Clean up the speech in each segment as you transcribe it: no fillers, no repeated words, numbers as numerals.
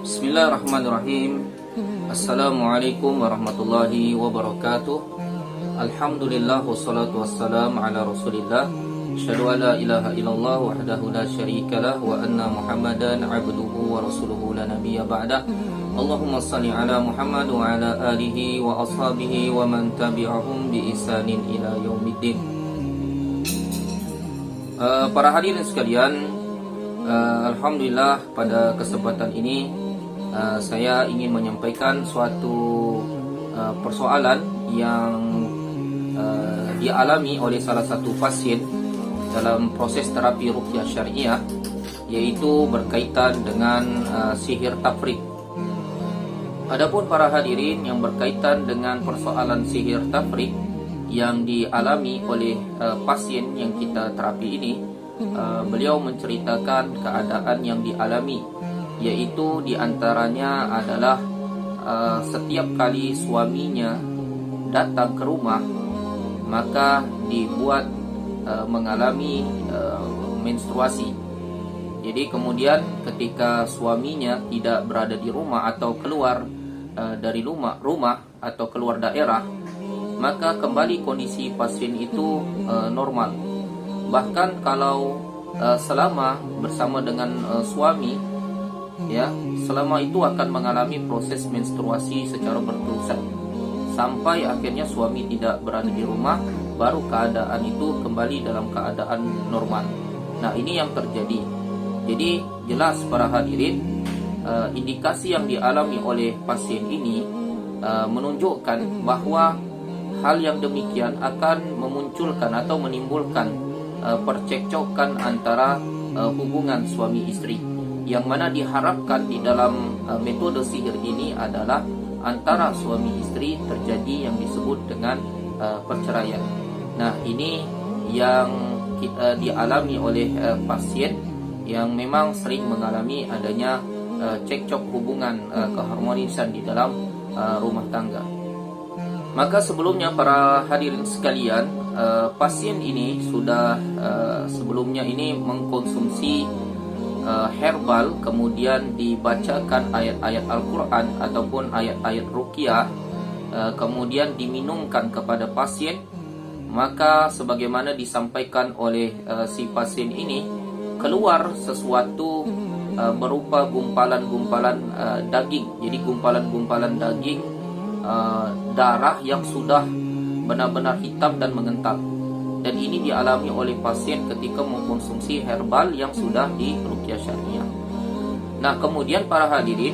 Bismillahirrahmanirrahim. Assalamualaikum warahmatullahi wabarakatuh. Alhamdulillah wassalatu wassalamu ala Rasulillah. Asyhadu an la ilaha illallah wahdahu la syarikalah wa anna Muhammadan abduhu wa rasuluhu la nabiyya ba'dah. Allahumma shalli ala Muhammad wa ala alihi wa ashabihi wa man tabi'ahum bi ihsanin ila yaumiddin. Para hadirin sekalian, alhamdulillah pada kesempatan ini saya ingin menyampaikan suatu persoalan yang dialami oleh salah satu pasien dalam proses terapi ruqyah syariah, yaitu berkaitan dengan sihir tafriq. Adapun para hadirin, yang berkaitan dengan persoalan sihir tafriq yang dialami oleh pasien yang kita terapi ini, beliau menceritakan keadaan yang dialami, yaitu diantaranya adalah setiap kali suaminya datang ke rumah, maka dibuat mengalami menstruasi. Jadi kemudian ketika suaminya tidak berada di rumah atau keluar dari rumah atau keluar daerah, maka kembali kondisi pasien itu normal. Bahkan kalau selama bersama dengan suami, ya, selama itu akan mengalami proses menstruasi secara berterusan sampai akhirnya suami tidak berada di rumah, baru keadaan itu kembali dalam keadaan normal. Nah, ini yang terjadi. Jadi jelas para hadirin, indikasi yang dialami oleh pasien ini menunjukkan bahwa hal yang demikian akan memunculkan atau menimbulkan percekcokan antara hubungan suami istri, yang mana diharapkan di dalam metode sihir ini adalah antara suami istri terjadi yang disebut dengan perceraian. Nah, ini yang dialami oleh pasien yang memang sering mengalami adanya cekcok hubungan keharmonisan di dalam rumah tangga. Maka sebelumnya para hadirin sekalian, pasien ini sudah sebelumnya ini mengkonsumsi herbal, kemudian dibacakan ayat-ayat Al-Quran ataupun ayat-ayat ruqyah, kemudian diminumkan kepada pasien. Maka sebagaimana disampaikan oleh si pasien ini, keluar sesuatu berupa gumpalan-gumpalan daging. Jadi gumpalan-gumpalan daging, darah yang sudah benar-benar hitam dan mengental. Dan ini dialami oleh pasien ketika mengkonsumsi herbal yang sudah di ruqyah syariah. Nah, kemudian para hadirin,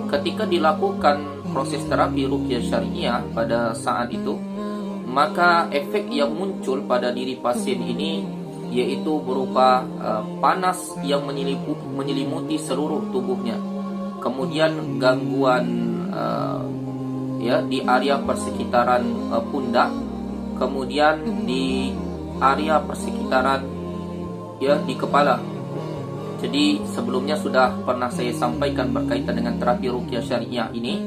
ketika dilakukan proses terapi ruqyah syariah pada saat itu, maka efek yang muncul pada diri pasien ini yaitu berupa panas yang menyelimuti seluruh tubuhnya. Kemudian gangguan di area persekitaran pundak, kemudian di area persekitaran di kepala. Jadi sebelumnya sudah pernah saya sampaikan berkaitan dengan terapi ruqyah syariah ini,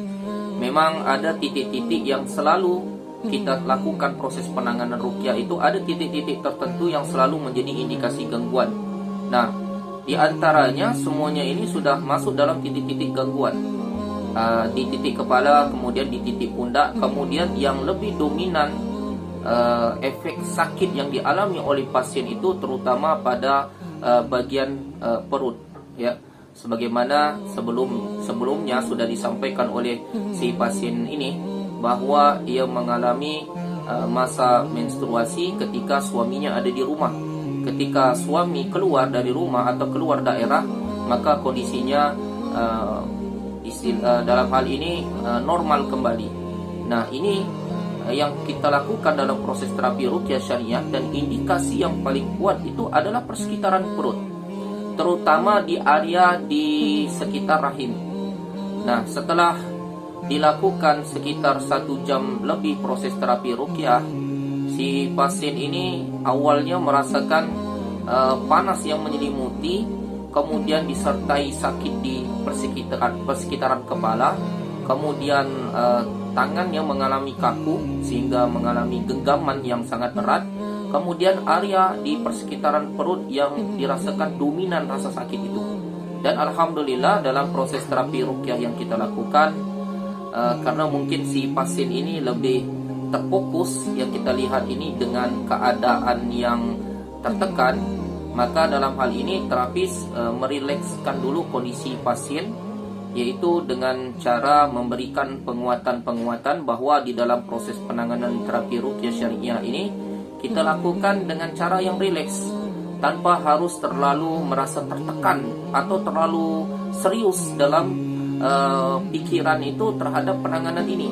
memang ada titik-titik yang selalu kita lakukan proses penanganan ruqyah itu, ada titik-titik tertentu yang selalu menjadi indikasi gangguan. Nah, di antaranya semuanya ini sudah masuk dalam titik-titik gangguan. Di titik kepala, kemudian di titik pundak, kemudian yang lebih dominan efek sakit yang dialami oleh pasien itu terutama pada bagian perut, ya. Sebagaimana sebelumnya sudah disampaikan oleh si pasien ini bahwa ia mengalami masa menstruasi ketika suaminya ada di rumah. Ketika suami keluar dari rumah atau keluar daerah, maka kondisinya dalam hal ini normal kembali. Nah, ini yang kita lakukan dalam proses terapi ruqyah syariah, dan indikasi yang paling kuat itu adalah persekitaran perut, terutama di area di sekitar rahim. Nah, setelah dilakukan sekitar 1 jam lebih proses terapi ruqyah, si pasien ini awalnya merasakan panas yang menyelimuti, kemudian disertai sakit di persekitaran kepala, kemudian tangannya mengalami kaku sehingga mengalami genggaman yang sangat erat, Kemudian area di persekitaran perut yang dirasakan dominan rasa sakit itu. Dan alhamdulillah dalam proses terapi ruqyah yang kita lakukan, karena mungkin si pasien ini lebih terfokus, yang kita lihat ini dengan keadaan yang tertekan, maka dalam hal ini terapis merilekskan dulu kondisi pasien, yaitu dengan cara memberikan penguatan-penguatan bahwa di dalam proses penanganan terapi ruqyah syariah ini kita lakukan dengan cara yang rileks, tanpa harus terlalu merasa tertekan atau terlalu serius dalam pikiran itu terhadap penanganan ini.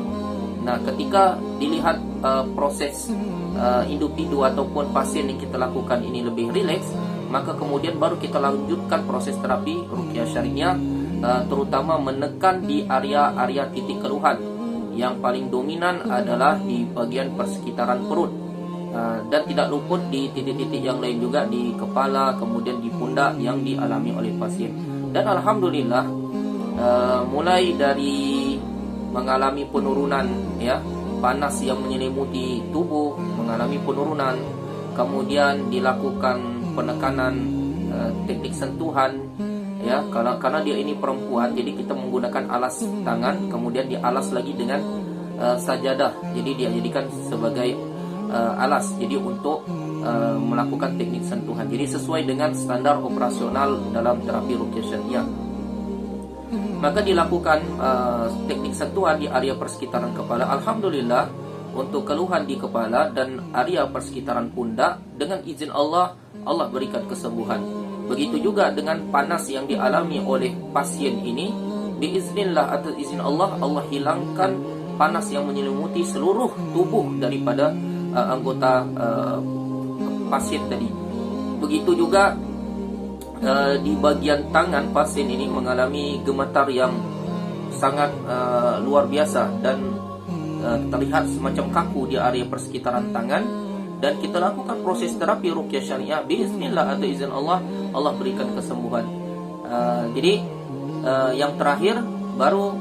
Nah, ketika dilihat proses individu ataupun pasien yang kita lakukan ini lebih rileks, maka kemudian baru kita lanjutkan proses terapi ruqyah syariah, terutama menekan di area-area titik keluhan. Yang paling dominan adalah di bagian persekitaran perut, dan tidak luput di titik-titik yang lain juga, di kepala, kemudian di pundak yang dialami oleh pasien. Dan alhamdulillah mulai dari mengalami penurunan, ya, panas yang menyelimuti tubuh mengalami penurunan, kemudian dilakukan penekanan teknik sentuhan, ya, karena dia ini perempuan, jadi kita menggunakan alas tangan, kemudian dialas lagi dengan sajadah, jadi dia jadikan sebagai alas, jadi untuk melakukan teknik sentuhan, jadi sesuai dengan standar operasional dalam terapi ruqyah syariah. Maka dilakukan teknik sentuhan di area persekitaran kepala. Alhamdulillah untuk keluhan di kepala dan area persekitaran pundak, dengan izin Allah, Allah berikan kesembuhan. Begitu juga dengan panas yang dialami oleh pasien ini, biiznillah, atas izin Allah, Allah hilangkan panas yang menyelimuti seluruh tubuh daripada anggota pasien tadi. Begitu juga di bagian tangan, pasien ini mengalami gemetar yang sangat luar biasa dan terlihat semacam kaku di area persekitaran tangan, dan kita lakukan proses terapi ruqyah syariah, biiznillah, atau izin Allah, Allah berikan kesembuhan. Jadi yang terakhir baru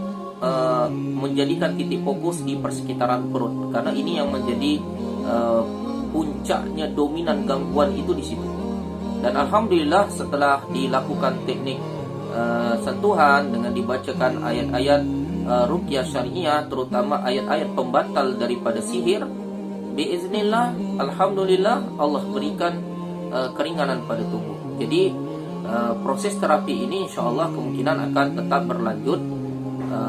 menjadikan titik fokus di persekitaran perut, karena ini yang menjadi puncaknya dominan gangguan itu di situ. Dan alhamdulillah setelah dilakukan teknik sentuhan dengan dibacakan ayat-ayat ruqyah syariah, terutama ayat-ayat pembatal daripada sihir, biiznillah, alhamdulillah, Allah berikan keringanan pada tubuh. Jadi proses terapi ini insyaallah kemungkinan akan tetap berlanjut,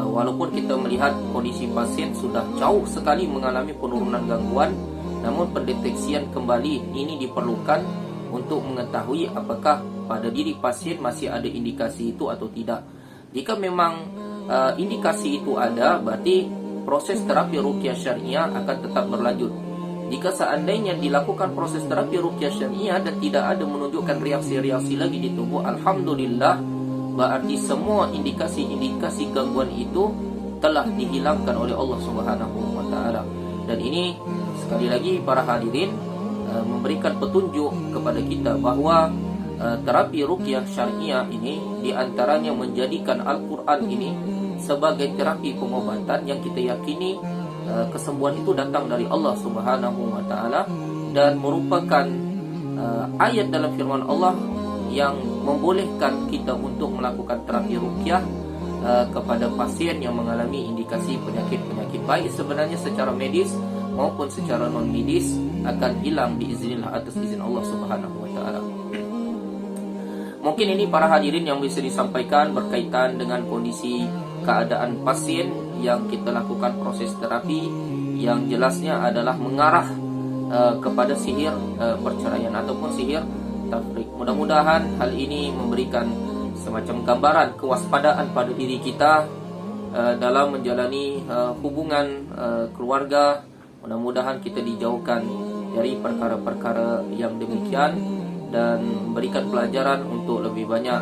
walaupun kita melihat kondisi pasien sudah jauh sekali mengalami penurunan gangguan, namun pendeteksian kembali ini diperlukan untuk mengetahui apakah pada diri pasien masih ada indikasi itu atau tidak. Jika memang indikasi itu ada, berarti proses terapi ruqyah syariah akan tetap berlanjut. Jika seandainya dilakukan proses terapi ruqyah syariah dan tidak ada menunjukkan reaksi-reaksi lagi di tubuh, alhamdulillah, berarti semua indikasi-indikasi gangguan itu telah dihilangkan oleh Allah Subhanahu wa taala. Dan ini sekali lagi para hadirin memberikan petunjuk kepada kita bahwa terapi ruqyah syariah ini diantaranya menjadikan Al-Quran ini sebagai terapi pengobatan yang kita yakini kesembuhan itu datang dari Allah Subhanahu wa taala, dan merupakan ayat dalam firman Allah yang membolehkan kita untuk melakukan terapi ruqyah kepada pasien yang mengalami indikasi penyakit-penyakit, baik sebenarnya secara medis maupun secara non medis, akan hilang biiznillah atas izin Allah Subhanahu wa taala. Mungkin ini para hadirin yang bisa disampaikan berkaitan dengan kondisi keadaan pasien yang kita lakukan proses terapi, yang jelasnya adalah mengarah kepada sihir perceraian ataupun sihir tafrik. Mudah-mudahan hal ini memberikan semacam gambaran kewaspadaan pada diri kita dalam menjalani hubungan keluarga. Mudah-mudahan kita dijauhkan dari perkara-perkara yang demikian dan memberikan pelajaran untuk lebih banyak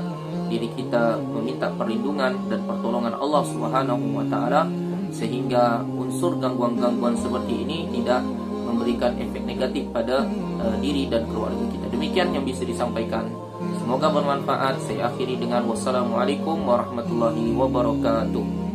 diri kita meminta perlindungan dan pertolongan Allah Subhanahu wa taala, sehingga unsur gangguan-gangguan seperti ini tidak memberikan efek negatif pada diri dan keluarga kita. Demikian yang bisa disampaikan. Semoga bermanfaat. Saya akhiri dengan wassalamualaikum warahmatullahi wabarakatuh.